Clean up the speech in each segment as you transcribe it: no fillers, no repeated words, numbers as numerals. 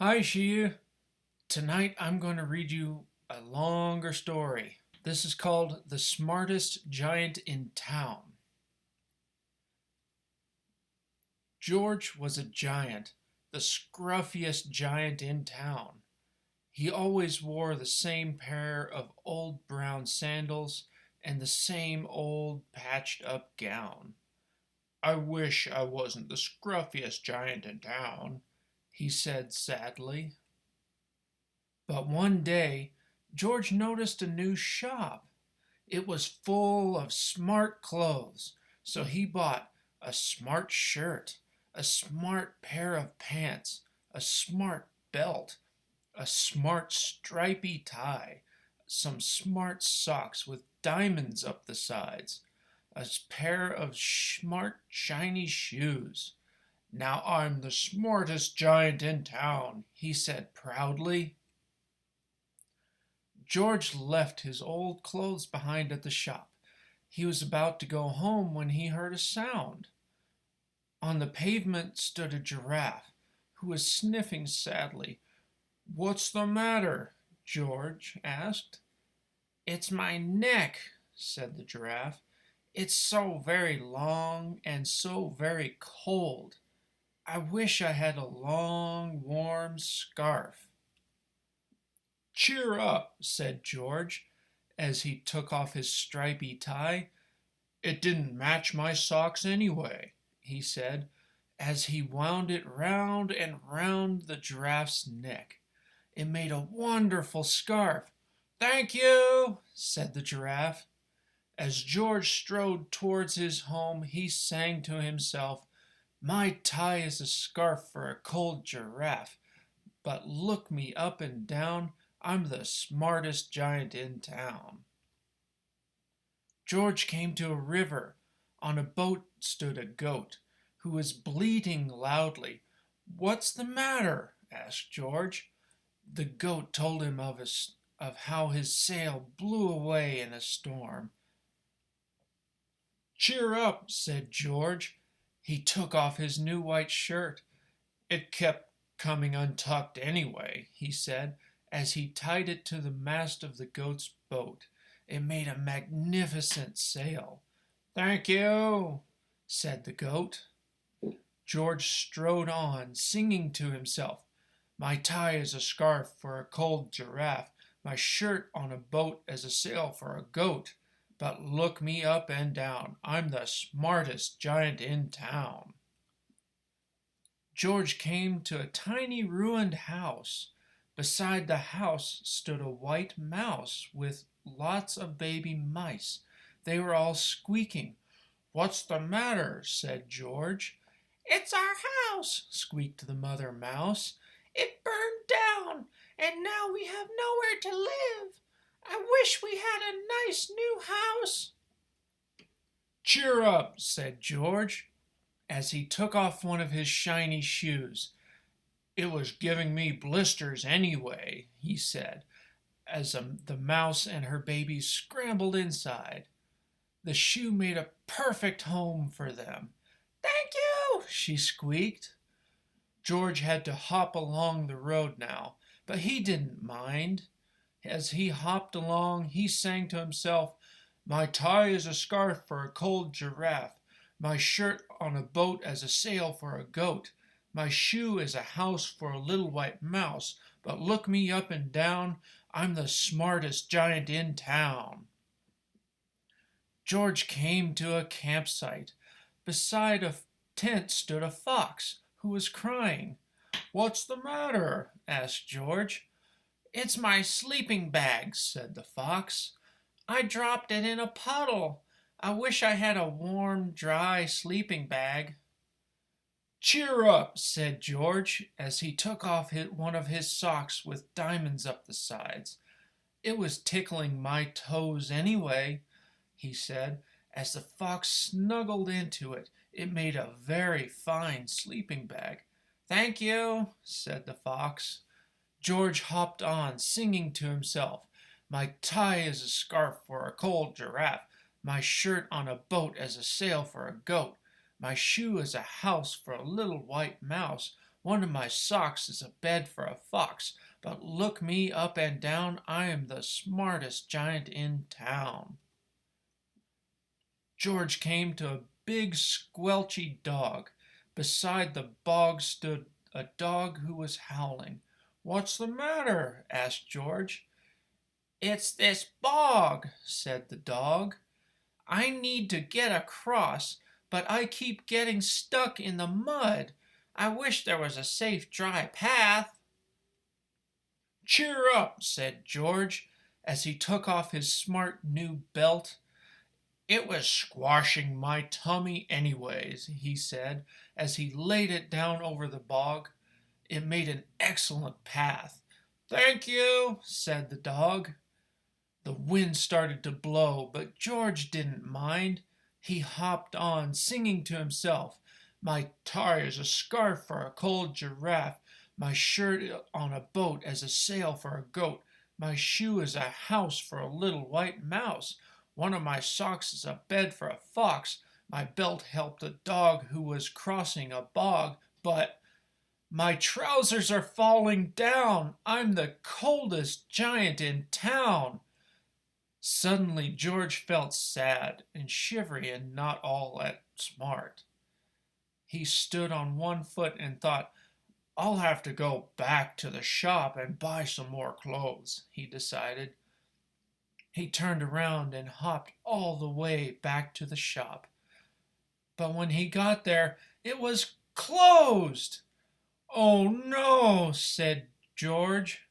Hi, Shia. Tonight I'm going to read you a longer story. This is called The Smartest Giant in Town. George was a giant, the scruffiest giant in town. He always wore the same pair of old brown sandals and the same old patched up gown. I wish I wasn't the scruffiest giant in town, he said sadly. But one day, George noticed a new shop. It was full of smart clothes, so he bought a smart shirt, a smart pair of pants, a smart belt, a smart stripy tie, some smart socks with diamonds up the sides, a pair of smart shiny shoes. Now I'm the smartest giant in town, he said proudly. George left his old clothes behind at the shop. He was about to go home when he heard a sound. On the pavement stood a giraffe, who was sniffing sadly. "What's the matter?" George asked. "It's my neck," said the giraffe. "It's so very long and so very cold. I wish I had a long, warm scarf." "Cheer up," said George, as he took off his stripy tie. "It didn't match my socks anyway," he said, as he wound it round and round the giraffe's neck. It made a wonderful scarf. "Thank you," said the giraffe. As George strode towards his home, he sang to himself, "My tie is a scarf for a cold giraffe, but look me up and down, I'm the smartest giant in town." George came to a river. On a boat stood a goat, who was bleating loudly. "What's the matter?" asked George. The goat told him of how his sail blew away in a storm. "Cheer up," said George. He took off his new white shirt. "It kept coming untucked anyway," he said, as he tied it to the mast of the goat's boat. It made a magnificent sail. "Thank you," said the goat. George strode on, singing to himself, "My tie is a scarf for a cold giraffe, my shirt on a boat as a sail for a goat. But look me up and down, I'm the smartest giant in town." George came to a tiny ruined house. Beside the house stood a white mouse with lots of baby mice. They were all squeaking. "What's the matter?" said George. "It's our house," squeaked the mother mouse. "It burned down, and now we have nowhere to live. I wish we had a nice new house." "Cheer up," said George, as he took off one of his shiny shoes. "It was giving me blisters anyway," he said, as the mouse and her babies scrambled inside. The shoe made a perfect home for them. "Thank you," she squeaked. George had to hop along the road now, but he didn't mind. As he hopped along, he sang to himself, "My tie is a scarf for a cold giraffe, my shirt on a boat as a sail for a goat, my shoe is a house for a little white mouse, but look me up and down, I'm the smartest giant in town." George came to a campsite. Beside a tent stood a fox, who was crying. "What's the matter?" asked George. "It's my sleeping bag," said the fox. "I dropped it in a puddle. I wish I had a warm, dry sleeping bag." "Cheer up," said George, as he took off one of his socks with diamonds up the sides. "It was tickling my toes anyway," he said, as the fox snuggled into it. It made a very fine sleeping bag. "Thank you," said the fox. George hopped on, singing to himself, "My tie is a scarf for a cold giraffe, my shirt on a boat as a sail for a goat, my shoe is a house for a little white mouse, One of my socks is a bed for a fox, but look me up and down, I am the smartest giant in town. George came to a big squelchy dog. Beside the bog stood a dog who was howling. "What's the matter?" asked George. "It's this bog," said the dog. "I need to get across, but I keep getting stuck in the mud. I wish there was a safe, dry path." "Cheer up," said George, as he took off his smart new belt. "It was squashing my tummy anyways," he said, as he laid it down over the bog. It made an excellent path. "Thank you," said the dog. The wind started to blow, but George didn't mind. He hopped on, singing to himself, "My tie is a scarf for a cold giraffe, my shirt on a boat as a sail for a goat, my shoe is a house for a little white mouse, one of my socks is a bed for a fox, my belt helped a dog who was crossing a bog, but my trousers are falling down. I'm the coldest giant in town." Suddenly George felt sad and shivery and not all that smart. He stood on one foot and thought, "I'll have to go back to the shop and buy some more clothes," he decided. He turned around and hopped all the way back to the shop. But when he got there, it was closed. "Oh no," said George,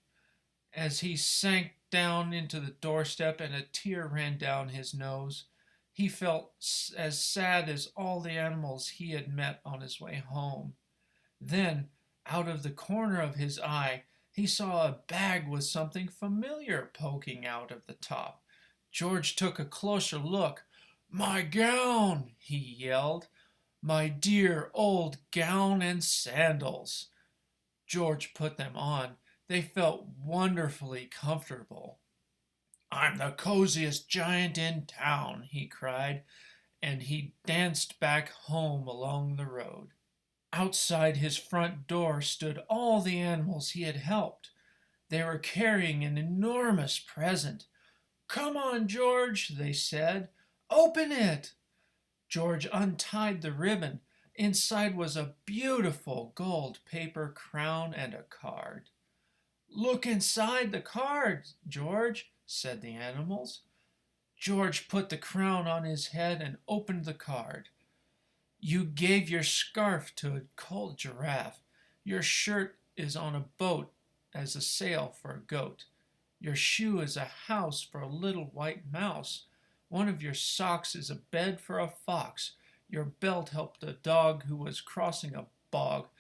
as he sank down into the doorstep and a tear ran down his nose. He felt as sad as all the animals he had met on his way home. Then, out of the corner of his eye, he saw a bag with something familiar poking out of the top. George took a closer look. "My gown!" he yelled. "My dear old gown and sandals!" George put them on. They felt wonderfully comfortable. "I'm the coziest giant in town," he cried, and he danced back home along the road. Outside his front door stood all the animals he had helped. They were carrying an enormous present. "Come on, George," they said. "Open it." George untied the ribbon. Inside was a beautiful gold paper crown and a card. "Look inside the card, George," said the animals. George put the crown on his head and opened the card. "You gave your scarf to a cold giraffe. Your shirt is on a boat as a sail for a goat. Your shoe is a house for a little white mouse. One of your socks is a bed for a fox. Your belt helped a dog who was crossing a bog.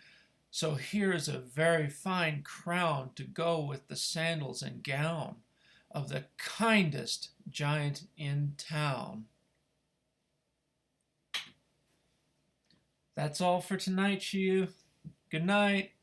So here is a very fine crown to go with the sandals and gown of the kindest giant in town." That's all for tonight, Shiu. Good night.